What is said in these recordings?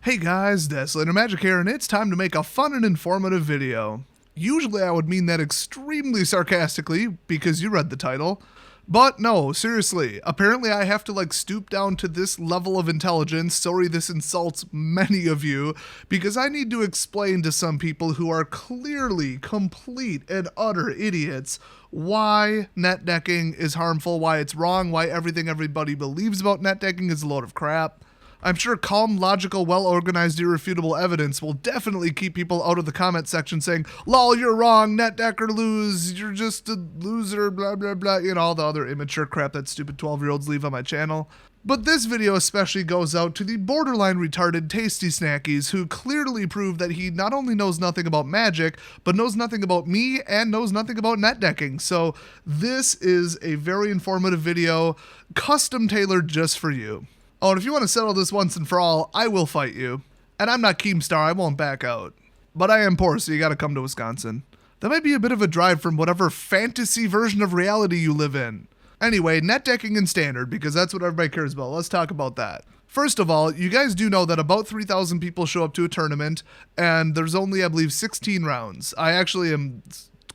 Hey guys, DesolatorMagic here, and it's time to make a fun and informative video. Usually I would mean that extremely sarcastically, because you read the title. But no, seriously, apparently I have to stoop down to this level of intelligence, sorry this insults many of you, because I need to explain to some people who are clearly complete and utter idiots why net decking is harmful, why it's wrong, why everything everybody believes about net decking is a load of crap. I'm sure calm, logical, well-organized, irrefutable evidence will definitely keep people out of the comment section saying, lol, you're wrong, net decker lose, you're just a loser, blah, blah, blah, all the other immature crap that stupid 12-year-olds leave on my channel. But this video especially goes out to the borderline retarded Tasty Snackies who clearly prove that he not only knows nothing about magic, but knows nothing about me and knows nothing about net decking. So this is a very informative video, custom tailored just for you. Oh, and if you want to settle this once and for all, I will fight you. And I'm not Keemstar, I won't back out. But I am poor, so you gotta come to Wisconsin. That might be a bit of a drive from whatever fantasy version of reality you live in. Anyway, net decking and standard, because that's what everybody cares about. Let's talk about that. First of all, you guys do know that about 3,000 people show up to a tournament, and there's only, I believe, 16 rounds. I actually am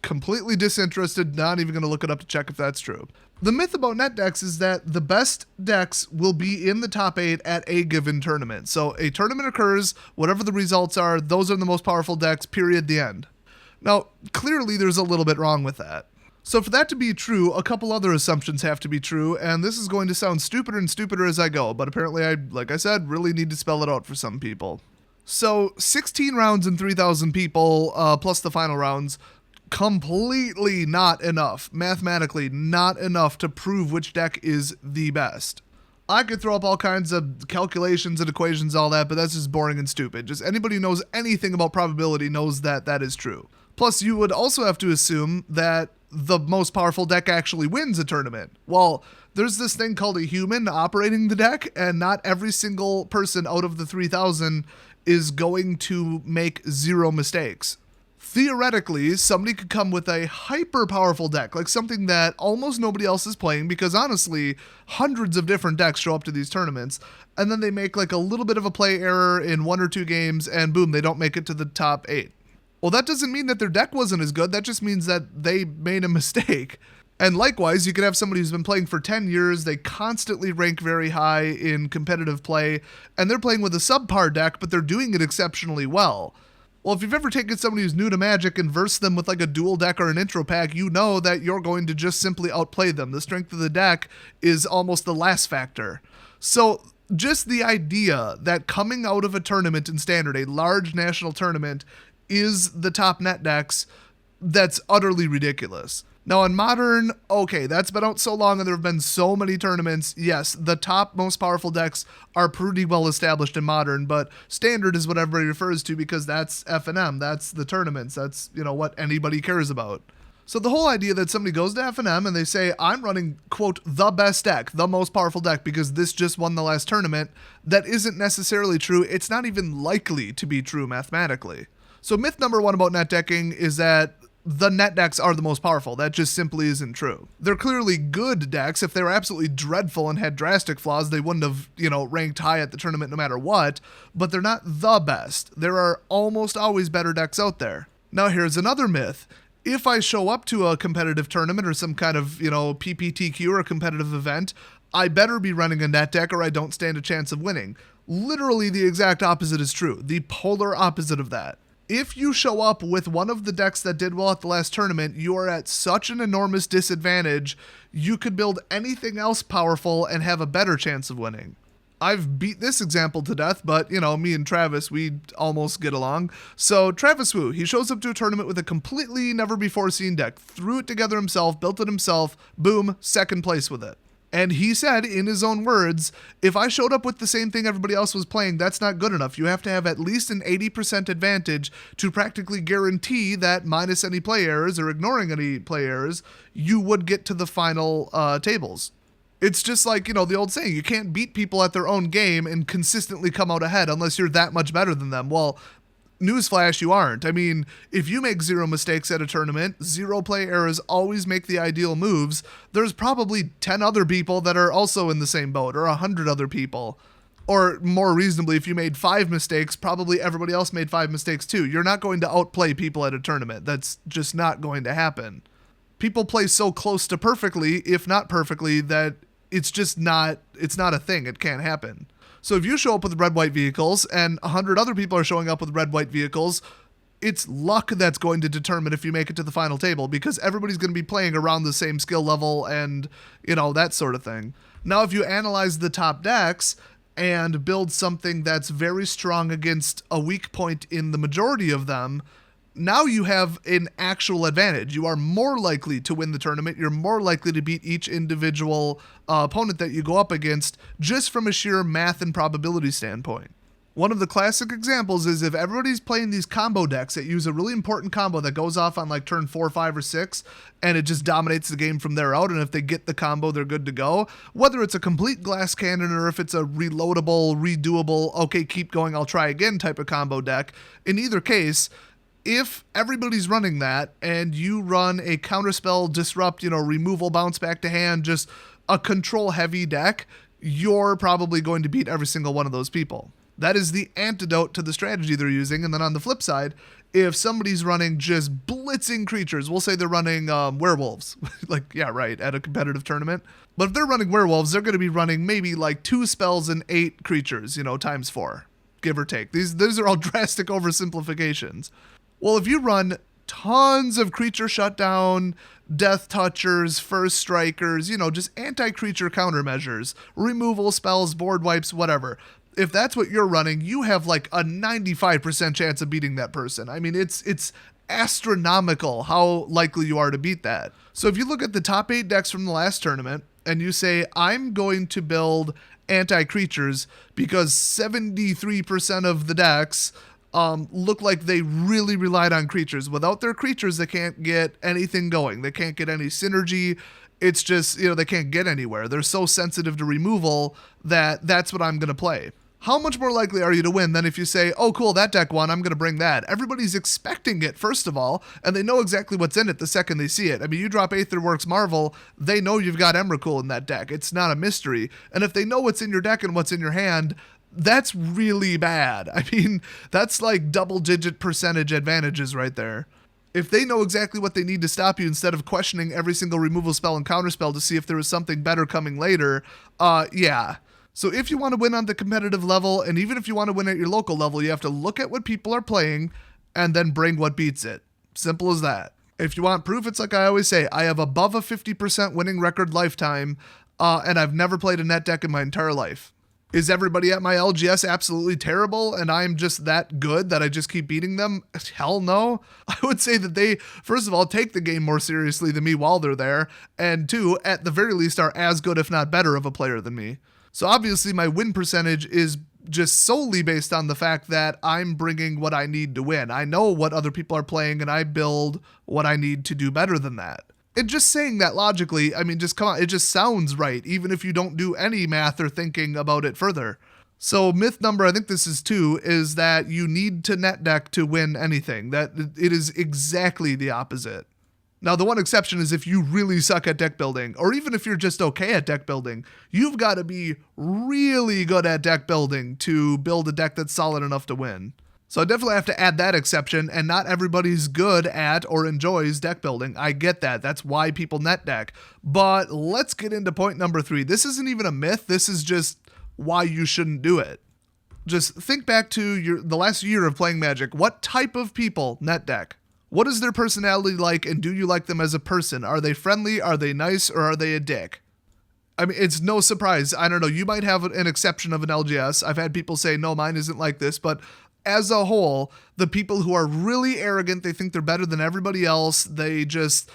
completely disinterested, not even going to look it up to check if that's true. The myth about net decks is that the best decks will be in the top 8 at a given tournament. So a tournament occurs, whatever the results are, those are the most powerful decks, period, the end. Now, clearly there's a little bit wrong with that. So for that to be true, a couple other assumptions have to be true, and this is going to sound stupider and stupider as I go, but apparently I, like I said, really need to spell it out for some people. So 16 rounds and 3,000 people, plus the final rounds, completely not enough, mathematically not enough to prove which deck is the best. I could throw up all kinds of calculations and equations, all that, but that's just boring and stupid. Just anybody who knows anything about probability knows that that is true. Plus, you would also have to assume that the most powerful deck actually wins a tournament. Well, there's this thing called a human operating the deck, and not every single person out of the 3,000 is going to make 0 mistakes. Theoretically, somebody could come with a hyper-powerful deck, like something that almost nobody else is playing, because honestly, hundreds of different decks show up to these tournaments, and then they make a little bit of a play error in 1 or 2 games, and boom, they don't make it to the top 8. Well, that doesn't mean that their deck wasn't as good, that just means that they made a mistake. And likewise, you could have somebody who's been playing for 10 years, they constantly rank very high in competitive play, and they're playing with a subpar deck, but they're doing it exceptionally well. Well, if you've ever taken somebody who's new to Magic and versed them with a dual deck or an intro pack, you know that you're going to just simply outplay them. The strength of the deck is almost the last factor. So just the idea that coming out of a tournament in Standard, a large national tournament, is the top net decks, that's utterly ridiculous. Now in Modern, okay, that's been out so long and there have been so many tournaments. Yes, the top most powerful decks are pretty well established in Modern, but Standard is what everybody refers to because that's F&M, that's the tournaments, that's, what anybody cares about. So the whole idea that somebody goes to F&M and they say, I'm running, quote, the best deck, the most powerful deck because this just won the last tournament, that isn't necessarily true. It's not even likely to be true mathematically. So myth number 1 about net decking is that the net decks are the most powerful. That just simply isn't true. They're clearly good decks. If they were absolutely dreadful and had drastic flaws, they wouldn't have, ranked high at the tournament no matter what, but they're not the best. There are almost always better decks out there. Now here's another myth. If I show up to a competitive tournament or some kind of, PPTQ or a competitive event, I better be running a net deck or I don't stand a chance of winning. Literally the exact opposite is true. The polar opposite of that. If you show up with one of the decks that did well at the last tournament, you are at such an enormous disadvantage, you could build anything else powerful and have a better chance of winning. I've beat this example to death, but, me and Travis, we almost get along. So Travis Wu, he shows up to a tournament with a completely never-before-seen deck, threw it together himself, built it himself, boom, second place with it. And he said, in his own words, if I showed up with the same thing everybody else was playing, that's not good enough. You have to have at least an 80% advantage to practically guarantee that minus any play errors or ignoring any play errors, you would get to the final tables. It's just like, the old saying, you can't beat people at their own game and consistently come out ahead unless you're that much better than them. Well, newsflash, you aren't. I mean, if you make 0 mistakes at a tournament, 0 play errors always make the ideal moves, there's probably 10 other people that are also in the same boat, or 100 other people. Or more reasonably, if you made 5 mistakes, probably everybody else made 5 mistakes too. You're not going to outplay people at a tournament. That's just not going to happen. People play so close to perfectly, if not perfectly, that it's not a thing. It can't happen. So if you show up with red-white vehicles and 100 other people are showing up with red-white vehicles, it's luck that's going to determine if you make it to the final table, because everybody's going to be playing around the same skill level and, that sort of thing. Now, if you analyze the top decks and build something that's very strong against a weak point in the majority of them, now you have an actual advantage. You are more likely to win the tournament. You're more likely to beat each individual opponent that you go up against, just from a sheer math and probability standpoint. One of the classic examples is if everybody's playing these combo decks that use a really important combo that goes off on like turn 4, 5, or 6, and it just dominates the game from there out, and if they get the combo, they're good to go. Whether it's a complete glass cannon or if it's a reloadable, redoable, okay, keep going, I'll try again type of combo deck, in either case, if everybody's running that and you run a counterspell, disrupt, removal, bounce back to hand, just a control heavy deck, you're probably going to beat every single one of those people. That is the antidote to the strategy they're using. And then on the flip side, if somebody's running just blitzing creatures, we'll say they're running werewolves, at a competitive tournament. But if they're running werewolves, they're going to be running maybe like 2 spells and 8 creatures, times 4, give or take. These are all drastic oversimplifications. Well, if you run tons of creature shutdown, death touchers, first strikers, just anti-creature countermeasures, removal spells, board wipes, whatever. If that's what you're running, you have like a 95% chance of beating that person. I mean, it's astronomical how likely you are to beat that. So if you look at the top 8 decks from the last tournament and you say, I'm going to build anti-creatures because 73% of the decks look like they really relied on creatures. Without their creatures, they can't get anything going. They can't get any synergy. It's just, they can't get anywhere. They're so sensitive to removal that's what I'm going to play. How much more likely are you to win than if you say, oh, cool, that deck won, I'm going to bring that. Everybody's expecting it, first of all, and they know exactly what's in it the second they see it. I mean, you drop Aetherworks Marvel, they know you've got Emrakul in that deck. It's not a mystery. And if they know what's in your deck and what's in your hand, that's really bad. I mean, that's like double-digit percentage advantages right there. If they know exactly what they need to stop you instead of questioning every single removal spell and counterspell to see if there is something better coming later, yeah. So if you want to win on the competitive level, and even if you want to win at your local level, you have to look at what people are playing and then bring what beats it. Simple as that. If you want proof, it's like I always say, I have above a 50% winning record lifetime, and I've never played a net deck in my entire life. Is everybody at my LGS absolutely terrible and I'm just that good that I just keep beating them? Hell no. I would say that they, first of all, take the game more seriously than me while they're there, and 2, at the very least, are as good, if not better, of a player than me. So obviously my win percentage is just solely based on the fact that I'm bringing what I need to win. I know what other people are playing and I build what I need to do better than that. And just saying that logically, I mean, just come on, it just sounds right, even if you don't do any math or thinking about it further. So myth number, I think this is 2, is that you need to net deck to win anything. That it is exactly the opposite. Now, the one exception is if you really suck at deck building, or even if you're just okay at deck building, you've got to be really good at deck building to build a deck that's solid enough to win. So I definitely have to add that exception, and not everybody's good at or enjoys deck building. I get that. That's why people net deck. But let's get into point number 3. This isn't even a myth. This is just why you shouldn't do it. Just think back to the last year of playing Magic. What type of people net deck? What is their personality like, and do you like them as a person? Are they friendly? Are they nice? Or are they a dick? I mean, it's no surprise. I don't know. You might have an exception of an LGS. I've had people say, no, mine isn't like this, but as a whole, the people who are really arrogant, they think they're better than everybody else. They're just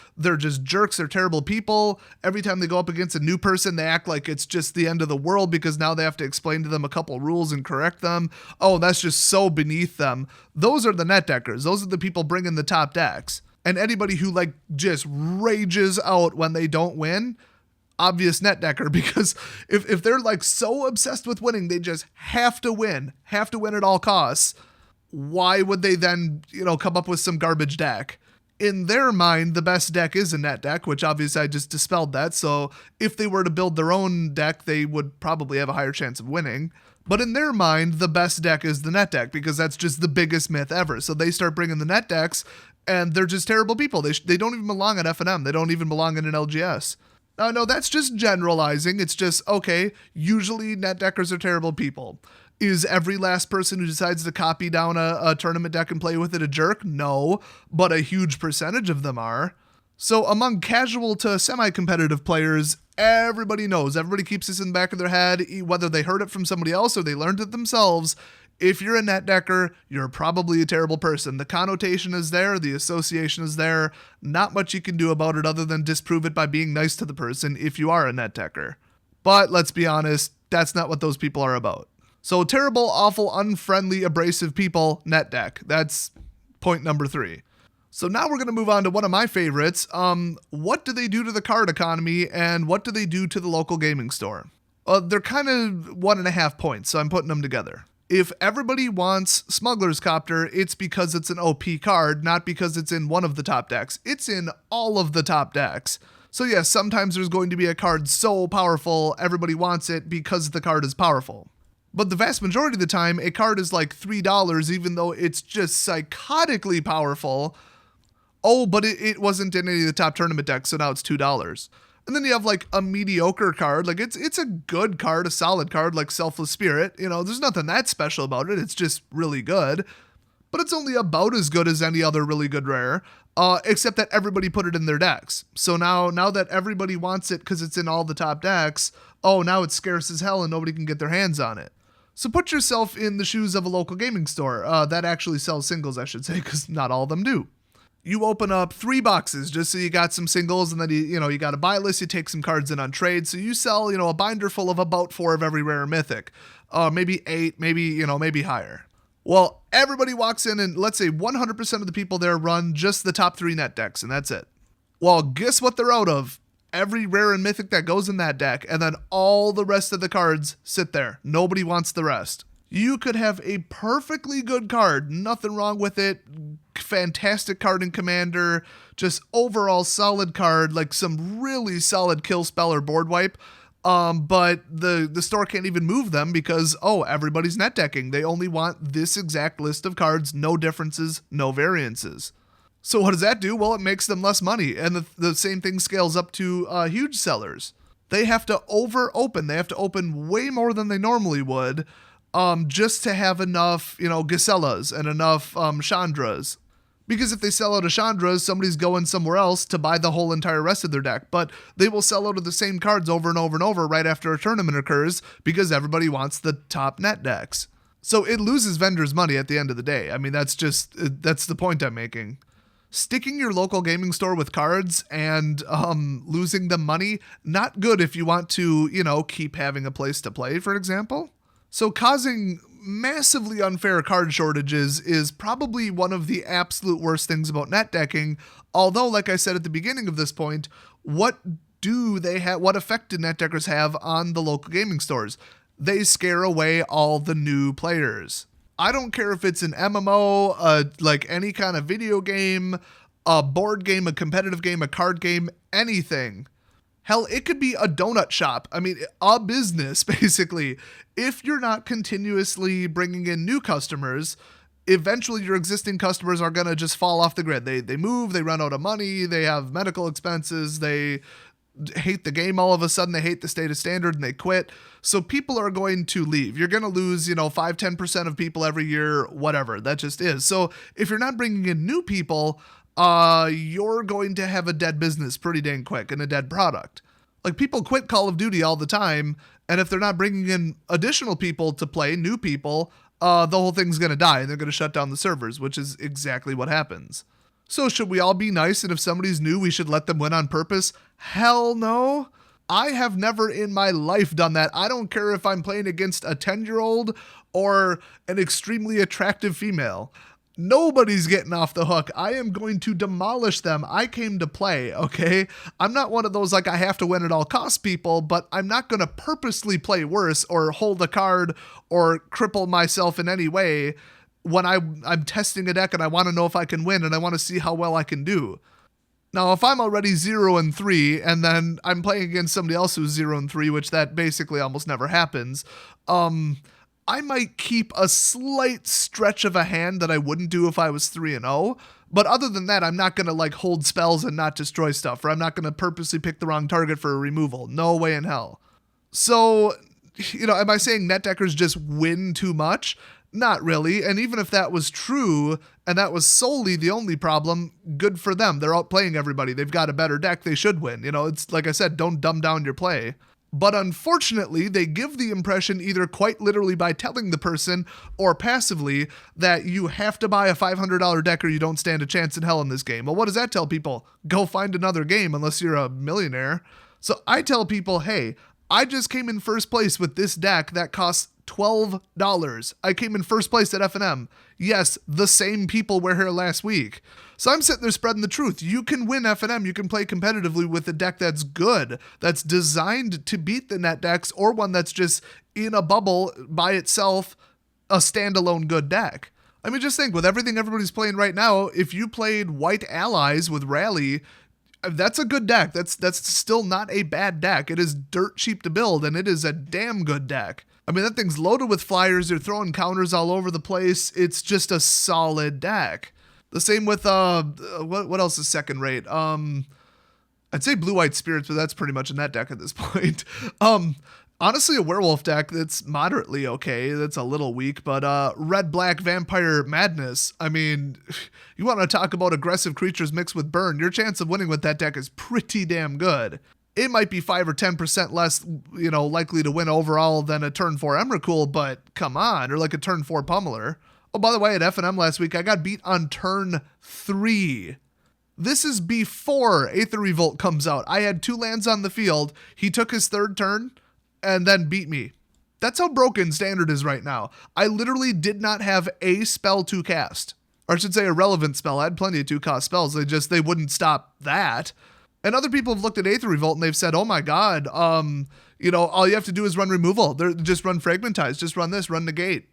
jerks. They're terrible people. Every time they go up against a new person, they act like it's just the end of the world because now they have to explain to them a couple rules and correct them. Oh, that's just so beneath them. Those are the net deckers. Those are the people bringing the top decks. And anybody who just rages out when they don't win, obvious net decker, because if they're so obsessed with winning, they just have to win at all costs. Why would they then, come up with some garbage deck? In their mind, the best deck is a net deck, which obviously I just dispelled that. So if they were to build their own deck, they would probably have a higher chance of winning. But in their mind, the best deck is the net deck because that's just the biggest myth ever. So they start bringing the net decks, and they're just terrible people. They don't even belong at F&M. They don't even belong in an LGS. No, that's just generalizing. It's just, okay, usually net deckers are terrible people. Is every last person who decides to copy down a tournament deck and play with it a jerk? No, but a huge percentage of them are. So among casual to semi-competitive players, everybody knows, everybody keeps this in the back of their head, whether they heard it from somebody else or they learned it themselves. If you're a net decker, you're probably a terrible person. The connotation is there, the association is there. Not much you can do about it other than disprove it by being nice to the person if you are a net decker. But let's be honest, that's not what those people are about. So terrible, awful, unfriendly, abrasive people, net deck. That's point number 3. So now we're going to move on to one of my favorites. What do they do to the card economy and what do they do to the local gaming store? They're kind of 1.5 points, so I'm putting them together. If everybody wants Smuggler's Copter, it's because it's an OP card, not because it's in one of the top decks. It's in all of the top decks. So yes, sometimes there's going to be a card so powerful, everybody wants it because the card is powerful. But the vast majority of the time, a card is like $3, even though it's just psychotically powerful. Oh, but it wasn't in any of the top tournament decks, so now it's $2. And then you have like a mediocre card. Like it's a good card, a solid card like Selfless Spirit. You know, there's nothing that special about it. It's just really good. But it's only about as good as any other really good rare, except that everybody put it in their decks. So now that everybody wants it because it's in all the top decks, oh, now it's scarce as hell and nobody can get their hands on it. So put yourself in the shoes of a local gaming store that actually sells singles, I should say, because not all of them do. You open up 3 boxes just so you got some singles, and then you got a buy list, you take some cards in on trade. So you sell, a binder full of about 4 of every rare mythic. Maybe 8, maybe higher. Well, everybody walks in and let's say 100% of the people there run just the top 3 net decks, and that's it. Well, guess what they're out of? Every rare and mythic that goes in that deck, and then all the rest of the cards sit there. Nobody wants the rest. You could have a perfectly good card, nothing wrong with it, fantastic card in Commander, just overall solid card, like some really solid kill spell or board wipe, but the store can't even move them because, everybody's net decking. They only want this exact list of cards, no differences, no variances. So what does that do? Well, it makes them less money, and the same thing scales up to huge sellers. They have to over-open. They have to open way more than they normally would, just to have enough, Gisellas and enough Chandras. Because if they sell out of Chandras, somebody's going somewhere else to buy the whole entire rest of their deck. But they will sell out of the same cards over and over and over right after a tournament occurs because everybody wants the top net decks. So it loses vendors money at the end of the day. I mean, that's the point I'm making. Sticking your local gaming store with cards and losing them money, not good if you want to, keep having a place to play, for example. So causing massively unfair card shortages is probably one of the absolute worst things about net decking. Although, like I said at the beginning of this point, what effect do net deckers have on the local gaming stores? They scare away all the new players. I don't care if it's an MMO, like any kind of video game, a board game, a competitive game, a card game, anything. Hell, it could be a donut shop. I mean, a business, basically. If you're not continuously bringing in new customers, eventually your existing customers are going to just fall off the grid. They move, they run out of money, they have medical expenses, they hate the game all of a sudden, they hate the status standard, and they quit. So people are going to leave. You're going to lose, 5-10% of people every year, whatever. That just is. So if you're not bringing in new people, you're going to have a dead business pretty dang quick and a dead product. Like, people quit Call of Duty all the time, and if they're not bringing in additional people to play, new people, the whole thing's going to die, and they're going to shut down the servers, which is exactly what happens. So should we all be nice, and if somebody's new, we should let them win on purpose? Hell no. I have never in my life done that. I don't care if I'm playing against a 10-year-old or an extremely attractive female. Nobody's getting off the hook. I am going to demolish them. I came to play, okay? I'm not one of those, like, I have to win at all costs people, but I'm not going to purposely play worse or hold a card or cripple myself in any way when I'm testing a deck and I want to know if I can win and I want to see how well I can do. Now, if I'm already 0-3 and then I'm playing against somebody else who's 0-3, which that basically almost never happens, I might keep a slight stretch of a hand that I wouldn't do if I was 3-0. But other than that, I'm not going to like hold spells and not destroy stuff, or I'm not going to purposely pick the wrong target for a removal. No way in hell. So, am I saying net deckers just win too much? Not really. And even if that was true, and that was solely the only problem, good for them. They're outplaying everybody. They've got a better deck. They should win. It's like I said, don't dumb down your play. But unfortunately, they give the impression either quite literally by telling the person or passively that you have to buy a $500 deck or you don't stand a chance in hell in this game. Well, what does that tell people? Go find another game unless you're a millionaire. So I tell people, hey, I just came in first place with this deck that costs $12. I came in first place at F&M. Yes, the same people were here last week. So I'm sitting there spreading the truth. You can win F&M. You can play competitively with a deck that's good, that's designed to beat the net decks, or one that's just in a bubble by itself, a standalone good deck. I mean, just think, with everything everybody's playing right now, if you played White Allies with Rally, that's a good deck. That's still not a bad deck. It is dirt cheap to build, and it is a damn good deck. I mean, that thing's loaded with flyers. You're throwing counters all over the place. It's just a solid deck. The same with, what else is second rate? I'd say Blue-White Spirits, but that's pretty much a net deck at this point. Honestly, a werewolf deck that's moderately okay. That's a little weak, but Red-Black Vampire Madness. I mean, you want to talk about aggressive creatures mixed with burn, your chance of winning with that deck is pretty damn good. It might be 5 or 10% less, likely to win overall than a turn 4 Emrakul, but come on, or like a turn 4 Pummeler. Oh, by the way, at F&M last week, I got beat on turn 3. This is before Aether Revolt comes out. I had 2 lands on the field. He took his third turn and then beat me. That's how broken Standard is right now. I literally did not have a spell to cast. Or I should say a relevant spell. I had plenty of 2-cost spells. They wouldn't stop that. And other people have looked at Aether Revolt and they've said, oh my god, all you have to do is run removal. Just run Fragmentize. Just run this. Run Negate.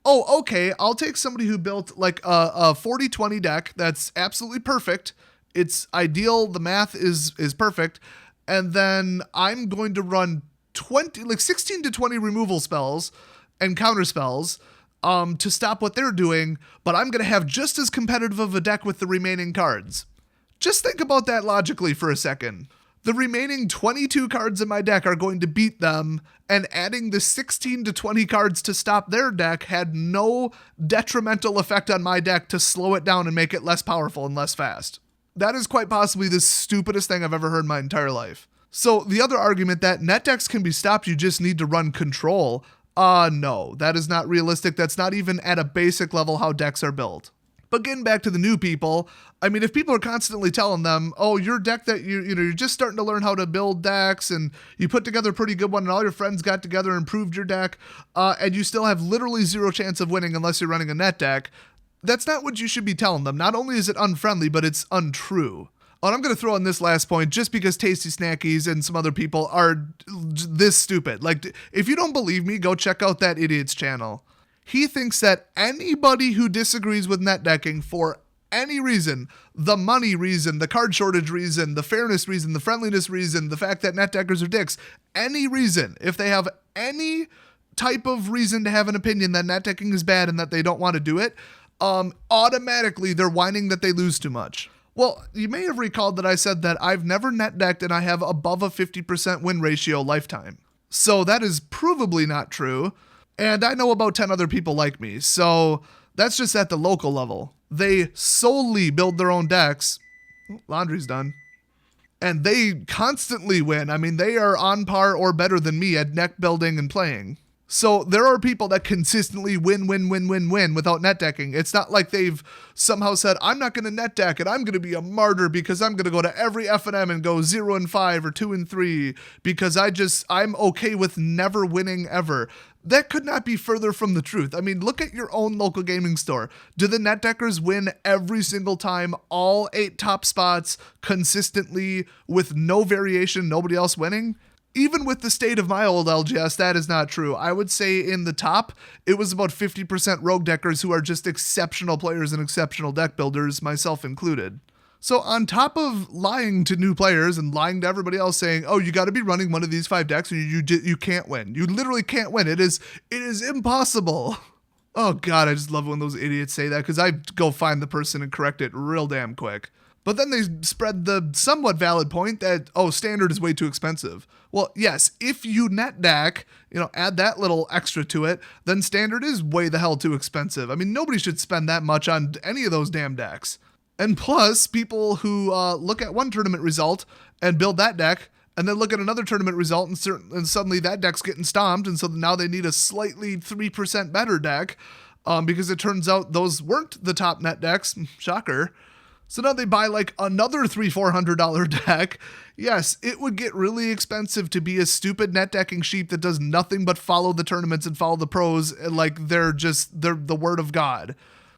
Oh, okay, I'll take somebody who built like a 40-20 deck that's absolutely perfect. It's ideal. The math is perfect. And then I'm going to run 16 to 20 removal spells and counter spells to stop what they're doing, but I'm going to have just as competitive of a deck with the remaining cards. Just think about that logically for a second. The remaining 22 cards in my deck are going to beat them, and adding the 16 to 20 cards to stop their deck had no detrimental effect on my deck to slow it down and make it less powerful and less fast. That is quite possibly the stupidest thing I've ever heard in my entire life. So the other argument that net decks can be stopped, you just need to run control. No, that is not realistic. That's not even at a basic level how decks are built. But getting back to the new people, I mean, if people are constantly telling them, oh, your deck that you're just starting to learn how to build decks and you put together a pretty good one and all your friends got together and improved your deck, and you still have literally 0 chance of winning unless you're running a net deck, that's not what you should be telling them. Not only is it unfriendly, but it's untrue. Oh, and I'm going to throw in this last point just because Tasty Snackies and some other people are this stupid. Like, if you don't believe me, go check out that idiot's channel. He thinks that anybody who disagrees with net decking for any reason, the money reason, the card shortage reason, the fairness reason, the friendliness reason, the fact that net deckers are dicks, any reason, if they have any type of reason to have an opinion that net decking is bad and that they don't want to do it, automatically they're whining that they lose too much. Well, you may have recalled that I said that I've never net decked and I have above a 50% win ratio lifetime. So that is provably not true. And I know about 10 other people like me, so that's just at the local level. They solely build their own decks. Laundry's done. And they constantly win. I mean, they are on par or better than me at deck building and playing. So there are people that consistently win without net decking. It's not like they've somehow said, I'm not going to net deck and I'm going to be a martyr because I'm going to go to every F&M and go 0-5 or 2-3 because I'm okay with never winning ever. That could not be further from the truth. I mean, look at your own local gaming store. Do the net deckers win every single time, all 8 top spots consistently with no variation, nobody else winning? Even with the state of my old LGS, that is not true. I would say in the top, it was about 50% rogue deckers who are just exceptional players and exceptional deck builders, myself included. So on top of lying to new players and lying to everybody else saying, oh, you got to be running one of these 5 decks or you can't win. You literally can't win. It is impossible. Oh God, I just love when those idiots say that because I go find the person and correct it real damn quick. But then they spread the somewhat valid point that, oh, standard is way too expensive. Well, yes, if you net deck, add that little extra to it, then standard is way the hell too expensive. I mean, nobody should spend that much on any of those damn decks. And plus, people who look at one tournament result and build that deck, and then look at another tournament result and suddenly that deck's getting stomped, and so now they need a slightly 3% better deck because it turns out those weren't the top net decks. Shocker. So now they buy like another $300-$400 deck. Yes, it would get really expensive to be a stupid net decking sheep that does nothing but follow the tournaments and follow the pros like they're the word of God.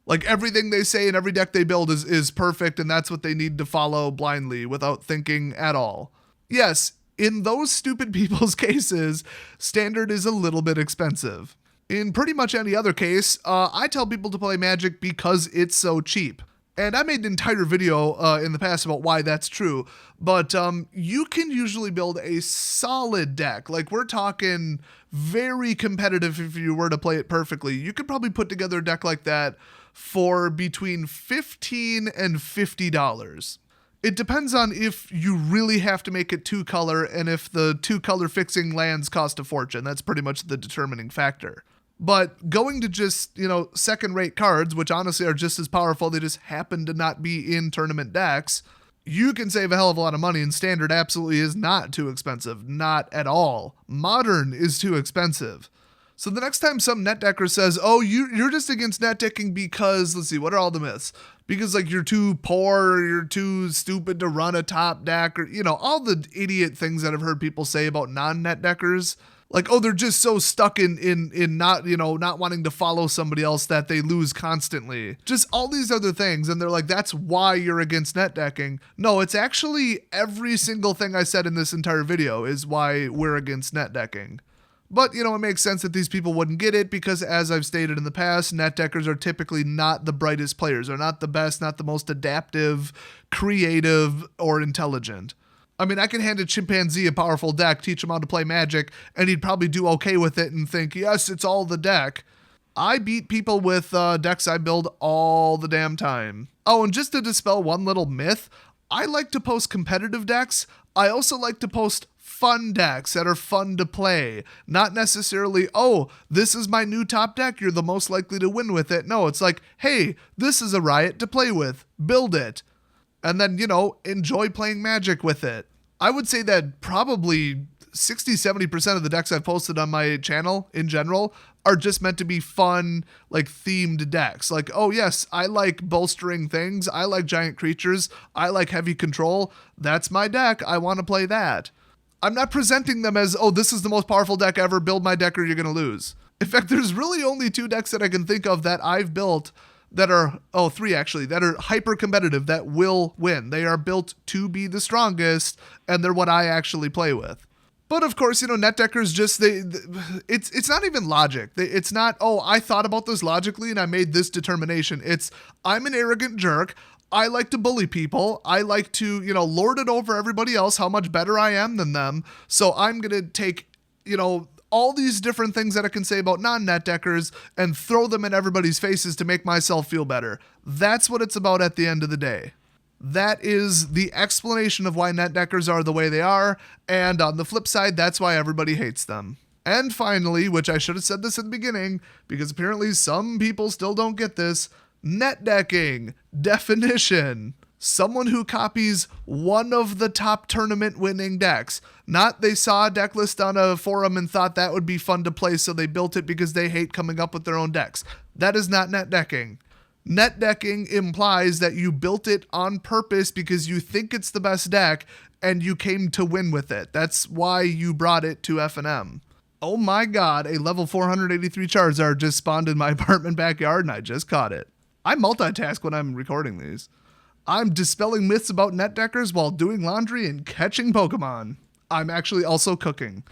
Like everything they say in every deck they build is perfect, and that's what they need to follow blindly without thinking at all. Yes, in those stupid people's cases, standard is a little bit expensive. In pretty much any other case, I tell people to play Magic because it's so cheap. And I made an entire video in the past about why that's true, but you can usually build a solid deck. Like we're talking very competitive if you were to play it perfectly. You could probably put together a deck like that for between $15 and $50. It depends on if you really have to make it 2-color and if the 2-color fixing lands cost a fortune. That's pretty much the determining factor. But going to just, second-rate cards, which honestly are just as powerful, they just happen to not be in tournament decks, you can save a hell of a lot of money, and standard absolutely is not too expensive. Not at all. Modern is too expensive. So the next time some net decker says, oh, you're just against net decking because, let's see, what are all the myths? Because like you're too poor, or you're too stupid to run a top deck, or, all the idiot things that I've heard people say about non-net deckers. Like, oh, they're just so stuck in not, not wanting to follow somebody else that they lose constantly. Just all these other things. And they're like, that's why you're against net decking. No, it's actually every single thing I said in this entire video is why we're against net decking. But, it makes sense that these people wouldn't get it because, as I've stated in the past, net deckers are typically not the brightest players. They're not the best, not the most adaptive, creative, or intelligent. I mean, I can hand a chimpanzee a powerful deck, teach him how to play Magic, and he'd probably do okay with it and think, yes, it's all the deck. I beat people with decks I build all the damn time. Oh, and just to dispel one little myth, I like to post competitive decks. I also like to post fun decks that are fun to play. Not necessarily, oh, this is my new top deck, you're the most likely to win with it. No, it's like, hey, this is a riot to play with. Build it. And then, enjoy playing Magic with it. I would say that probably 60-70% of the decks I've posted on my channel in general are just meant to be fun, like themed decks. Like, oh yes, I like bolstering things. I like giant creatures. I like heavy control. That's my deck. I want to play that. I'm not presenting them as, oh, this is the most powerful deck ever. Build my deck or you're going to lose. In fact, there's really only 2 decks that I can think of that I've built that are, 3 actually, that are hyper competitive that will win. They are built to be the strongest, and they're what I actually play with. But of course, net deckers just, it's not even logic. It's not, oh, I thought about this logically and I made this determination. It's, I'm an arrogant jerk. I like to bully people. I like to, lord it over everybody else, how much better I am than them. So I'm going to take, all these different things that I can say about non-net deckers and throw them in everybody's faces to make myself feel better. That's what it's about at the end of the day. That is the explanation of why net deckers are the way they are, and on the flip side, that's why everybody hates them. And finally, which I should have said this at the beginning, because apparently some people still don't get this, net decking. Definition. Someone who copies one of the top tournament winning decks. Not they saw a deck list on a forum and thought that would be fun to play, so they built it because they hate coming up with their own decks. That is not net decking. Net decking implies that you built it on purpose because you think it's the best deck and you came to win with it. That's why you brought it to F&M. Oh my god, a level 483 Charizard just spawned in my apartment backyard and I just caught it. I multitask when I'm recording these. I'm dispelling myths about net deckers while doing laundry and catching Pokemon. I'm actually also cooking.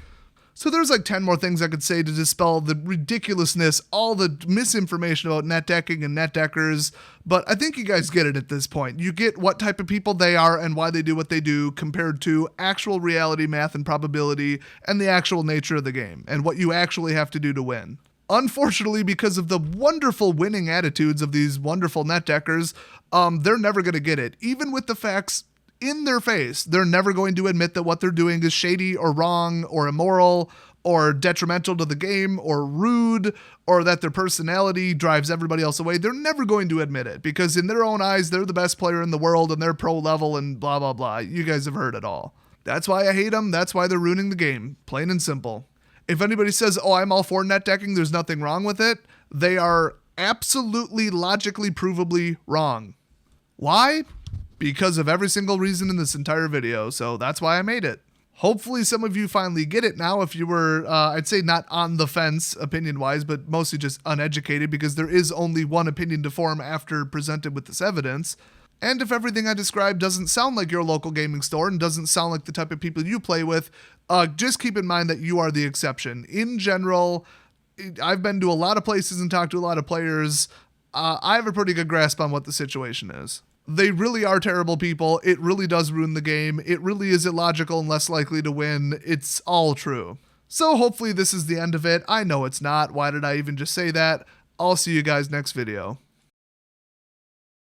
So there's like 10 more things I could say to dispel the ridiculousness, all the misinformation about net decking and net deckers, but I think you guys get it at this point. You get what type of people they are and why they do what they do compared to actual reality, math, and probability, and the actual nature of the game, and what you actually have to do to win. Unfortunately, because of the wonderful winning attitudes of these wonderful net deckers, they're never going to get it. Even with the facts in their face, they're never going to admit that what they're doing is shady or wrong or immoral or detrimental to the game or rude or that their personality drives everybody else away. They're never going to admit it because in their own eyes, they're the best player in the world and they're pro level and blah, blah, blah. You guys have heard it all. That's why I hate them. That's why they're ruining the game. Plain and simple. If anybody says, oh, I'm all for net decking, there's nothing wrong with it, they are absolutely logically provably wrong. Why? Because of every single reason in this entire video, so that's why I made it. Hopefully some of you finally get it now if you were, I'd say not on the fence opinion-wise, but mostly just uneducated because there is only one opinion to form after presented with this evidence. And if everything I described doesn't sound like your local gaming store and doesn't sound like the type of people you play with, just keep in mind that you are the exception. In general, I've been to a lot of places and talked to a lot of players. I have a pretty good grasp on what the situation is. They really are terrible people. It really does ruin the game. It really is illogical and less likely to win. It's all true. So hopefully this is the end of it. I know it's not. Why did I even just say that? I'll see you guys next video.